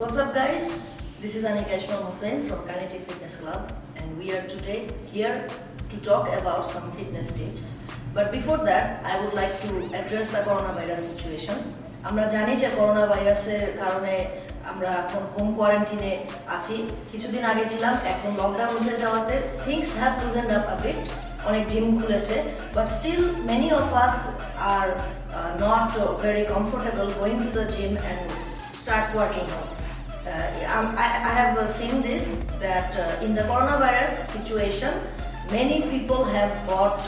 What's up guys? This is Anika Ishmael Hussain from Kinetic Fitness Club and we are today here to talk about some fitness tips. But before that, I would like to address the coronavirus situation. আমরা জানি যে corona ভাইরাসের কারণে আমরা এখন home কোয়ারেন্টাইনে আছি। কিছুদিন আগে ছিলাম, এখন লকডাউন উঠে যাওয়াতে things have loosened up a bit. অনেক জিম খুলেছে, but still many of us are not very comfortable going to the gym and start working out. I have seen this that in the coronavirus situation, many people have bought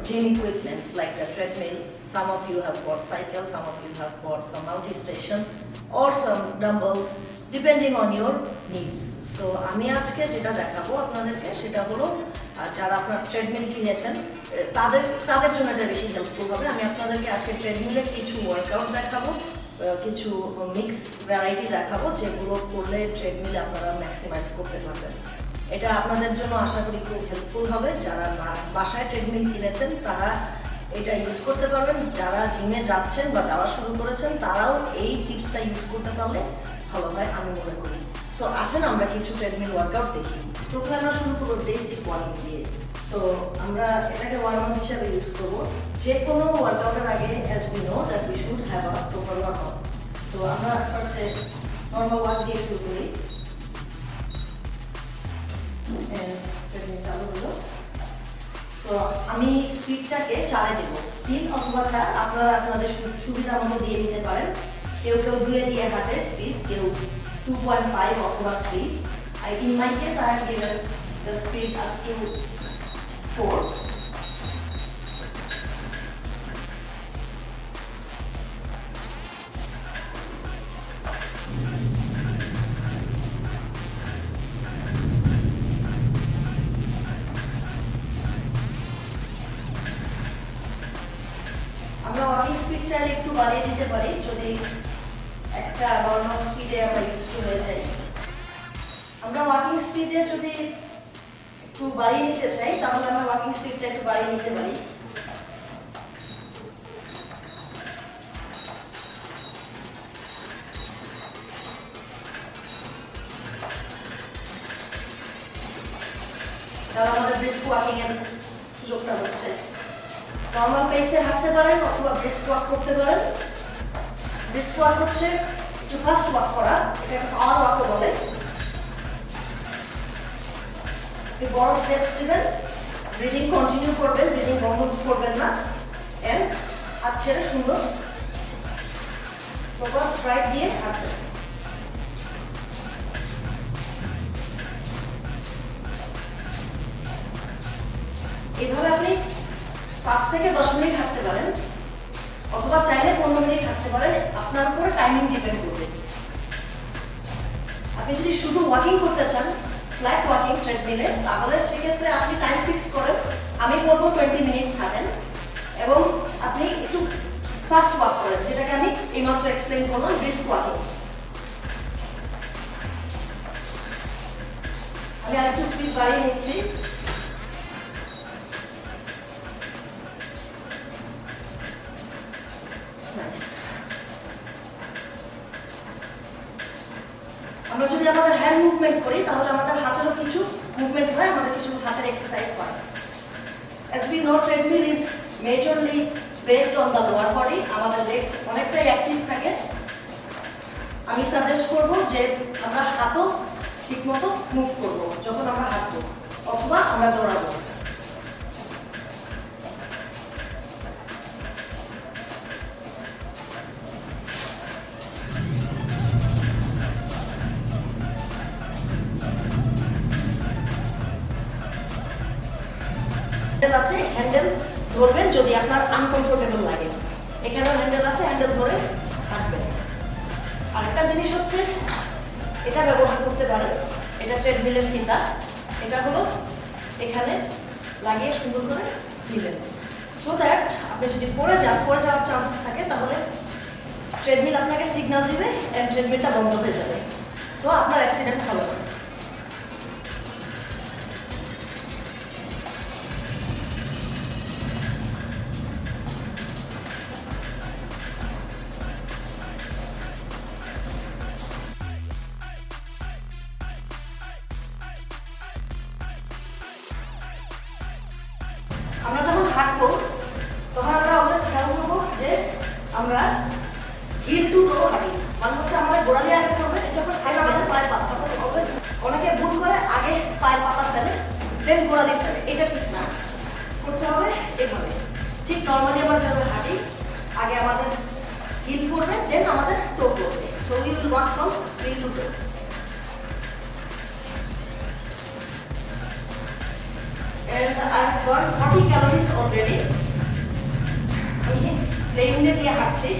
gym equipments like the treadmill. Some of you have bought cycles, some of you have bought some multi-station or some dumbbells depending on your needs. So আমি আজকে যেটা দেখাবো আপনাদেরকে সেটা হলো যারা আপনার treadmill কিনেছেন তাদের জন্য এটা বেশি হেল্পফুল হবে। আমি আপনাদেরকে আজকে ট্রেডমিলের কিছু ওয়ার্কআউট দেখাবো, কিছু মিক্স ভ্যারাইটি দেখাবো যেগুলো করলে ট্রেডমিল আপনারা ম্যাক্সিমাইজ করতে পারবেন। এটা আপনাদের জন্য আশা করি খুব হেল্পফুল হবে। যারা বাসায় ট্রেডমিল কিনেছেন তারা এটা ইউজ করতে পারবেন, যারা জিমে যাচ্ছেন বা যাওয়া শুরু করেছেন তারাও এই টিপসটা ইউজ করতে পারলে ভালো হয় আমি মনে করি। সো আসেন আমরা কিছু ট্রেডমিল ওয়ার্কআউট দেখি। প্রথমে আমরা শুরু করবো বেসিক ওয়ার্ম দিয়ে। সো আমরা এটাকে ওয়ার্ম আপ হিসাবে ইউজ করবো। যে কোনো ওয়ার্কআউটের আগে as we know that we should have a proper workout. So আমরা ফার্স্টে নর্মাল ওয়ার্ক দিয়ে শুরু করি। ট্রেডমিল চালু হলো। সো আমি স্পিডটাকে 4 দেব, 3 অথবা 4 আপনারা আপনাদের সুবিধা মতো দিয়ে দিতে পারেন। কেউ 2 দিয়ে হাঁটে স্পিড, কেউ 2.5 অথবা 3। In my case I have given the speed up to 4. আমরা ওয়াকিং স্পিড চাইলে একটু বাড়িয়ে দিতে পারি যদি একটা নর্মাল স্পিডে আমরা ইউজ হয়ে যাই। আমরা ওয়াকিং স্পিডে যদি একটু বাড়িয়ে নিতে চাই তাহলে আমরা ওয়াকিং স্পিডটা একটু বাড়িয়ে নিতে পারি। তাহলে আমাদের ব্রিস্ক ওয়াকিং এর সুযোগটা হচ্ছে। নর্মাল পেসে হাঁটতে পারেন অথবা ব্রিস্ক ওয়াক করতে পারেন। ব্রিস্ক ওয়াক হচ্ছে একটু ফাস্ট ওয়াক করা, এটাকে পাওয়ার ওয়াকও বলে। একটু বড় স্টেপস দিবেন, ব্রিদিং কন্টিনিউ করবেন, ব্রিদিং বন্ধ করবেন না, এন্ড হাত ছেড়ে সুন্দর প্রপার স্ট্রাইড দিয়ে হাঁটবেন। এভাবে আপনি 5 থেকে 10 মিনিট হাঁটতে পারেন অথবা চাইলে 15 মিনিট হাঁটতে পারেন, আপনার উপরে টাইমিং ডিপেন্ড করবে। আপনি যদি শুধু ওয়াকিং করতে চান ফ্ল্যাট ওয়াকিং ট্রেডমিলে তাহলে সেক্ষেত্রে আপনি টাইম ফিক্স করেন। আমি বলবো 20 মিনিটস হাঁটেন এবং আপনি একটু ফাস্ট ওয়াক করেন, যেটাকে আমি এইমাত্র এক্সপ্লেইন করলাম ব্রিস্ক ওয়াকিং। আমি আরেকটু স্পিড বাড়িয়ে নিচ্ছি। আমরা যদি আমাদের হ্যান্ড মুভমেন্ট করি তাহলে আমাদের হাতেরও কিছু মুভমেন্ট হয়, আমাদের কিছু হাতের এক্সারসাইজ হয়। As we know, treadmill is majorly based on the lower body. আমাদের লেগস অনেকটাই অ্যাক্টিভ থাকে। আমি সাজেস্ট করব যে আমরা হাতও ঠিকমতো মুভ করব যখন আমরা হাঁটবো অথবা আমরা দৌড়াবো। আছে হ্যান্ডেল ধরবেন যদি আপনার আনকমফোর্টেবল লাগে। এখানেও হ্যান্ডেল আছে, হ্যান্ডেল ধরে হাঁটবেন। আরেকটা জিনিস হচ্ছে এটা ব্যবহার করতে পারেন, এটা ট্রেডমিলের ফিতা। এটা হলো এখানে লাগিয়ে সুন্দর করে দিবেন, সো দ্যাট আপনি যদি পড়ে যাওয়ার চান্সেস থাকে তাহলে ট্রেডমিল আপনাকে সিগন্যাল দিবে এন্ড ট্রেডমিলটা বন্ধ হয়ে যাবে, সো আপনার অ্যাক্সিডেন্ট হবে না। আমরা হিল টু টো হাঁটি, মানে হচ্ছে আমাদের গোড়ালি আগে করবে, যখন ফাইনাল আমাদের পায়ের পাতা, তখন অলওয়েজ অনেকে ভুল করে আগে পায়ের পাতা ফেলে দেন গোড়ালি ফেলে, এটা ঠিক না, করতে হবে এভাবে। ঠিক নর্মালি আমরা যেভাবে হাঁটি আগে আমাদের হিল করবে দেন আমাদের টো করবে। So we will walk from heel to toe. And I have burned 40 calories already. আমি প্লেনে দিয়ে হাঁটছি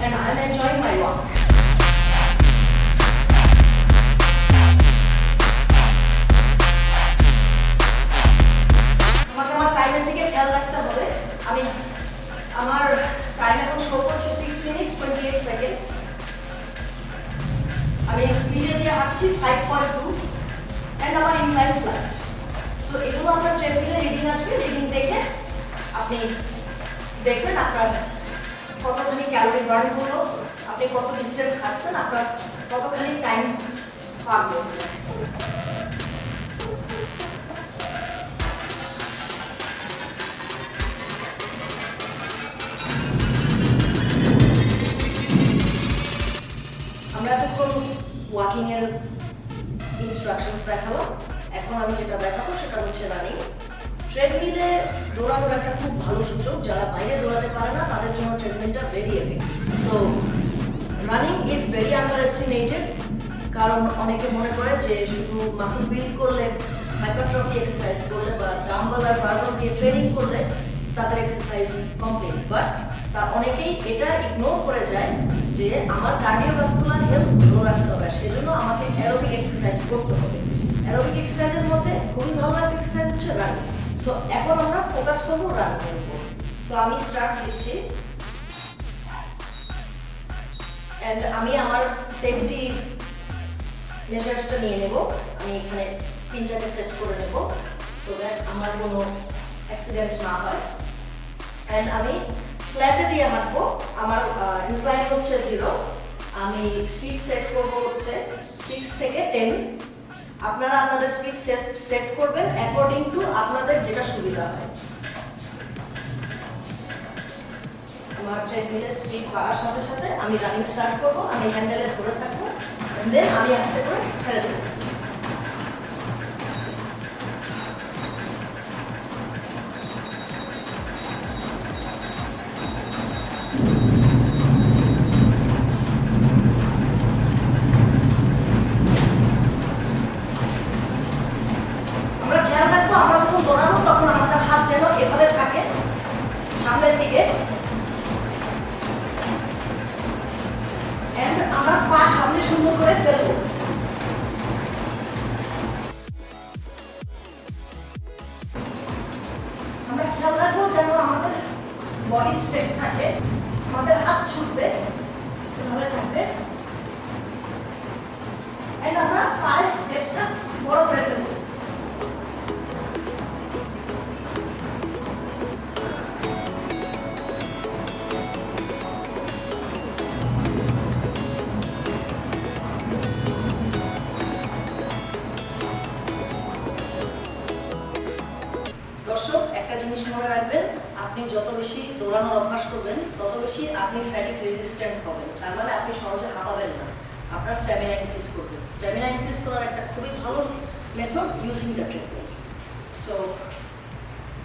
and I am enjoying my walk. আমাকে আমার টাইমের দিকে খেয়াল রাখতে হবে। আমি আমার টাইম এখন শো করছে 6 minutes 28 seconds. আমি স্পিডে দিয়ে হাঁটছি 5.2 and আমার ইনক্লাইন ফ্লাইট। সো এগুলো আপনার ট্রেডমিলে রিডিং আসবে, রিডিং দেখে আপনি দেখবেন আপনার কতখানি ক্যালোরি বার্ন হলো, আপনি কত ডিস্টেন্স হাঁটছেন, আপনার কতখানি টাইম পার হয়েছে। আমরা এতক্ষণ ওয়াকিং এর ইনস্ট্রাকশনস দেখালাম, এখন আমি যেটা দেখাবো সেটা হচ্ছে রানিং। ট্রেডমিলে দৌড়ানোর একটা খুব ভালো সুযোগ, যারা বাইরে দৌড়াতে পারে না তাদের জন্য ট্রেডমিলটা very effective. So running is very underestimated, কারণ অনেকে মনে করে যে শুধু মাসল বিল্ড করলে, হাইপারট্রফি এক্সারসাইজ করলে বা ডাম্বল আর বারবেল দিয়ে ট্রেনিং করলে তাদের এক্সারসাইজ কমপ্লিট, বাট তার অনেকেই এটা ইগনোর করে যায় যে আমার কার্ডিওভাস্কুলার হেলথ ভালো রাখতে হবে, সেজন্য আমাকে অ্যারোবিক এক্সারসাইজ করতে হবে। অ্যারোবিক এক্সারসাইজের মধ্যে খুবই ভালো একটা এক্সারসাইজ হচ্ছে রানিং। সো এখন আমরা ফোকাস করবো রানিংয়ের উপর। সো আমি স্টার্ট দিচ্ছি এন্ড আমি আমার সেফটি মেজার্সটা নিয়ে নেব। আমি এখানে পিনটাকে সেট করে নেব সো দ্যাট আমার কোনো অ্যাক্সিডেন্ট না হয়। এন্ড আমি ফ্ল্যাটে দিয়ে হাঁটবো, আমার ইনক্লাইন হচ্ছে 0, আমি স্পিড সেট করবো হচ্ছে 6 থেকে 10। আপনারা আপনাদের স্পিড সেট করবেন অ্যাকর্ডিং টু আপনাদের যেটা সুবিধা হয়। আমার ট্রেডমিলের স্পিড বাড়ার সাথে সাথে আমি রানিং স্টার্ট করবো, আমি হ্যান্ডেলে ধরে থাকবো দেন আমি আস্তে করে ছেড়ে দেবো। সামনের দিকে এন্ড আমরা পা সামনে সুন্দর করে ফেলবো। আমরা খেয়াল রাখবো যেন আমাদের বডি স্ট্রেট থাকে, আমাদের হাত ছুটবে এভাবে থাকবে এন্ড আমরা পায়ের স্টেপসটা বড় করে ফেলবো। দর্শক, একটা জিনিস মনে রাখবেন, আপনি যত বেশি দৌড়ানোর অভ্যাস করবেন তত বেশি আপনি ফ্যাটিক রেজিস্ট্যান্ট হবেন, তার মানে আপনি সহজে হাঁপাবেন না, আপনার স্ট্যামিনা ইনক্রিজ করবে। স্ট্যামিনা ইনক্রিজ করার একটা খুবই ভালো method using the treadmill. So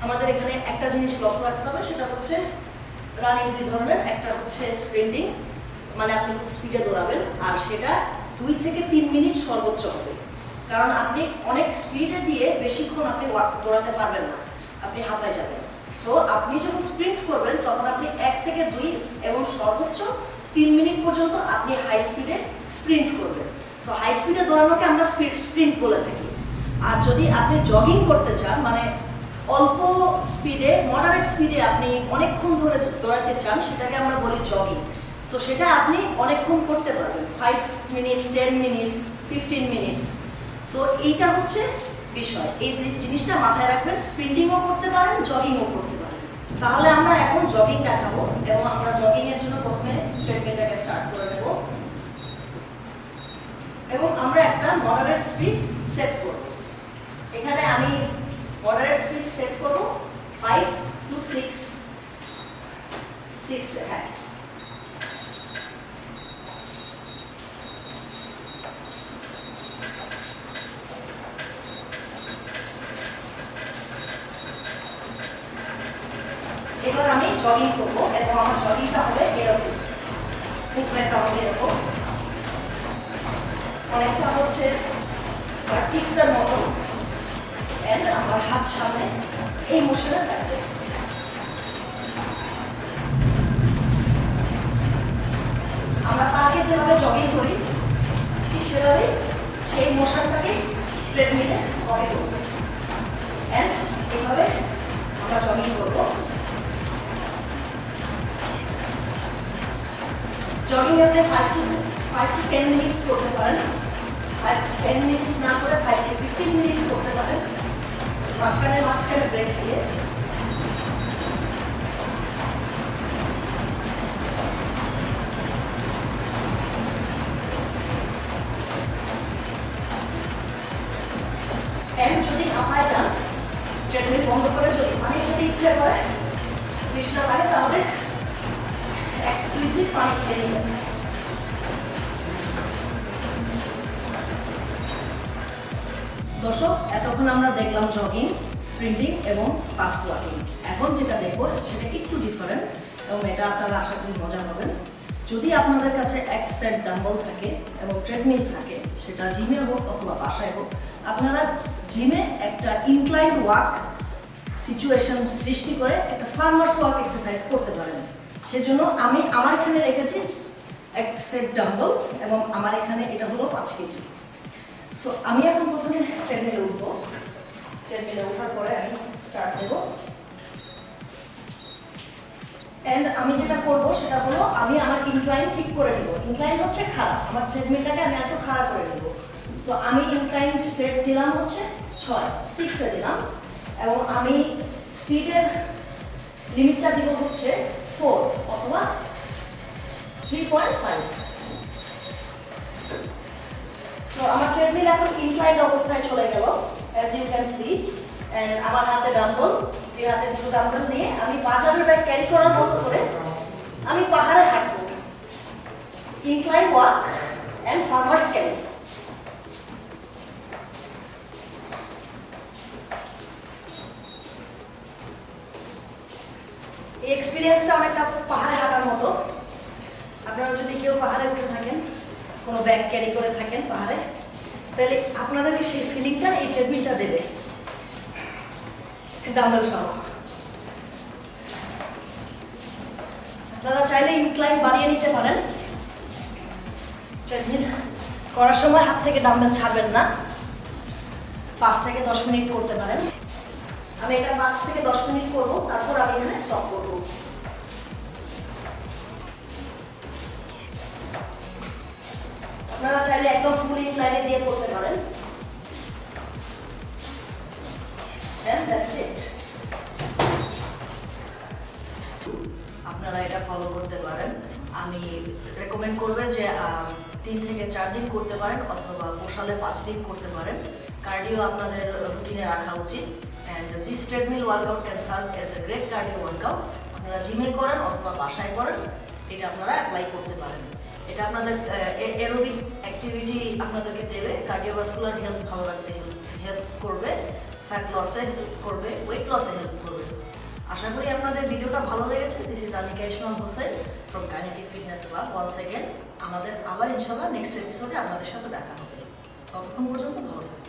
আমাদের এখানে একটা জিনিস লক্ষ্য রাখতে হবে, সেটা হচ্ছে রানিং দুই ধরনের, একটা হচ্ছে স্প্রিন্টিং, মানে আপনি খুব স্পিডে দৌড়াবেন, আর সেটা 2 থেকে 3 মিনিট সর্বোচ্চ হবে, কারণ আপনি অনেক স্পিডে দিয়ে বেশিক্ষণ আপনি দৌড়াতে পারবেন না, আপনি হাঁপায় যাবেন। সো আপনি যখন স্প্রিন্ট করবেন তখন আপনি 1 থেকে 2 এবং সর্বোচ্চ 3 মিনিট পর্যন্ত আপনি হাই স্পিডে স্প্রিন্ট করবেন। সো হাই স্পিডে দৌড়ানোকে আমরা স্প্রিন্ট বলে থাকি। আর যদি আপনি জগিং করতে চান, মানে অল্প স্পিডে, মডারেট স্পিডে আপনি অনেকক্ষণ ধরে দৌড়াতে চান, সেটাকে আমরা বলি জগিং। সো সেটা আপনি অনেকক্ষণ করতে পারবেন, 5 মিনিটস, 10 মিনিটস, 15 মিনিটস। সো এইটা হচ্ছে বিষয়, এই জিনিসটা মাথায় রাখবেন, স্প্রিন্টিংও করতে পারেন, জগিংও করতে পারেন। তাহলে আমরা এখন জগিং দেখাবো এবং আমরা জগিং এর জন্য প্রথমে ট্রেডমিলটাকে স্টার্ট করে নেব এবং আমরা একটা মডারেট স্পিড সেট করব। এখানে আমি মডারেট স্পিড সেট করব 5 to 6 6 হ্যাঁ। এবার আমি জগিং করবো এবং আমার জগিংটা হবে এরকম, মুভমেন্টটা হবে এরকম, অনেকটা হচ্ছে পিক্সের মতো। এন্ড আমার হাত সামনে এই মোশনে থাকবে। আমরা পার্কে যেভাবে জগিং করি ঠিক সেভাবে সেই মোশনটাকে ট্রেডমিলে কপি করব। এন্ড এইভাবে আমরা জগিং করবো। জগিং আপনি 5 to 10 মিনিটস করতে পারেন। 10 মিনিটস না করে 5 to 15 মিনিটস করতে পারেন, মাঝখানে ব্রেক দিয়ে। এন্ড যদি আমায় যান ট্রেডমিল বন্ধ করে যদি ইচ্ছে করে তৃষ্ণা লাগে তাহলে 1-2 সিপ পানি খেয়ে নেবেন। দর্শক, এতক্ষণ আমরা দেখলাম জগিং, স্প্রিন্টিং এবং ফাস্ট ওয়াকিং। এখন যেটা দেখবো সেটা একটু ডিফারেন্ট এবং এটা আপনারা আশা করি মজা পাবেন। যদি আপনাদের কাছে এক সেট ডাম্বল থাকে এবং ট্রেডমিল থাকে, সেটা জিমে হোক অথবা বাসায় হোক, আপনারা জিমে একটা ইনক্লাইন্ড ওয়াক সিচুয়েশন সৃষ্টি করে একটা ফার্মার্স ওয়াক এক্সারসাইজ করতে পারেন। সেজন্য আমি আমার এখানে রেখেছি এক সেট ডাম্বল এবং আমার এখানে এটা হলো 5 কেজি। সো আমি এখন প্রথমে ট্রেডমিলে উঠবো। ট্রেডমিলে ওঠার পরে আমি স্টার্ট দেব। এন্ড আমি যেটা করব সেটা হলো আমি আমার ইনক্লাইন ঠিক করে নেব। ইনক্লাইন হচ্ছে খাড়া, আমার ট্রেডমিলটাকে আমি একটু খাড়া করে নেব। সো আমি ইনক্লাইন সেট দিলাম হচ্ছে 6 এ দিলাম এবং আমি স্পিডের লিমিটটা দিব হচ্ছে 4 অথবা 3.5। সো আমার ট্রেডমিল এখন ইনক্লাইন্ড অবস্থায় চলে গেল, as you can see। And আমার হাতে ডাম্বল, দুই হাতে দুটো ডাম্বল নিয়ে আমি বাজারের ব্যাগ ক্যারি করার মতো করে আমি পাহাড়ে হাঁটবো। Inclined walk and farmers carry. এই এক্সপিরিয়েন্সটা অনেকটা পাহাড়ে হাঁটার মতো। আপনারা যদি কেউ পাহাড়ে উঠে থাকেন, কোনো ব্যাগ ক্যারি করে থাকেন পাহাড়ে, তাহলে আপনাদেরকে সেই ফিলিংটা এই ট্রেডমিলটা দেবে ডাম্বল সহ। আপনারা চাইলে ইনক্লাইন বাড়িয়ে নিতে পারেন। ট্রেডমিল করার সময় হাত থেকে ডাম্বেল ছাড়বেন না। 5 থেকে 10 মিনিট করতে পারেন। আমি এটা 5 থেকে 10 মিনিট করব, তারপর আমি এখানে স্টপ করব। আপনারা চাইলে একদম ফুল ইনক্লাইনে দিয়ে করতে পারেন। And that's it. আপনারা এটা ফলো করতে পারেন। আমি রেকমেন্ড করব যে 3 থেকে 4 দিন করতে পারেন অথবা বসালে 5 দিন করতে পারেন। কার্ডিও আপনাদের রুটিনে রাখা উচিত। And this treadmill workout can serve as a great cardio workout. আপনারা জিমে করেন অথবা বাসায় করেন, এটা আপনারা অ্যাপ্লাই করতে পারেন। এটা আপনাদের অ্যারোবিক অ্যাক্টিভিটি আপনাদেরকে দেবে, কার্ডিওভাস্কুলার হেলথ ভালো রাখতে হেল্প করবে, ফ্যাট লসে হেল্প করবে, ওয়েট লসে হেল্প করবে। আশা করি আপনাদের ভিডিওটা ভালো লেগেছে। This is Anika Ismam Hossain from kinetic fitness club. Once again আমাদের আবার ইনশাআল্লাহ নেক্সট এপিসোডে আপনাদের সাথে দেখা হবে। ততক্ষণ পর্যন্ত ভালো থাকবেন।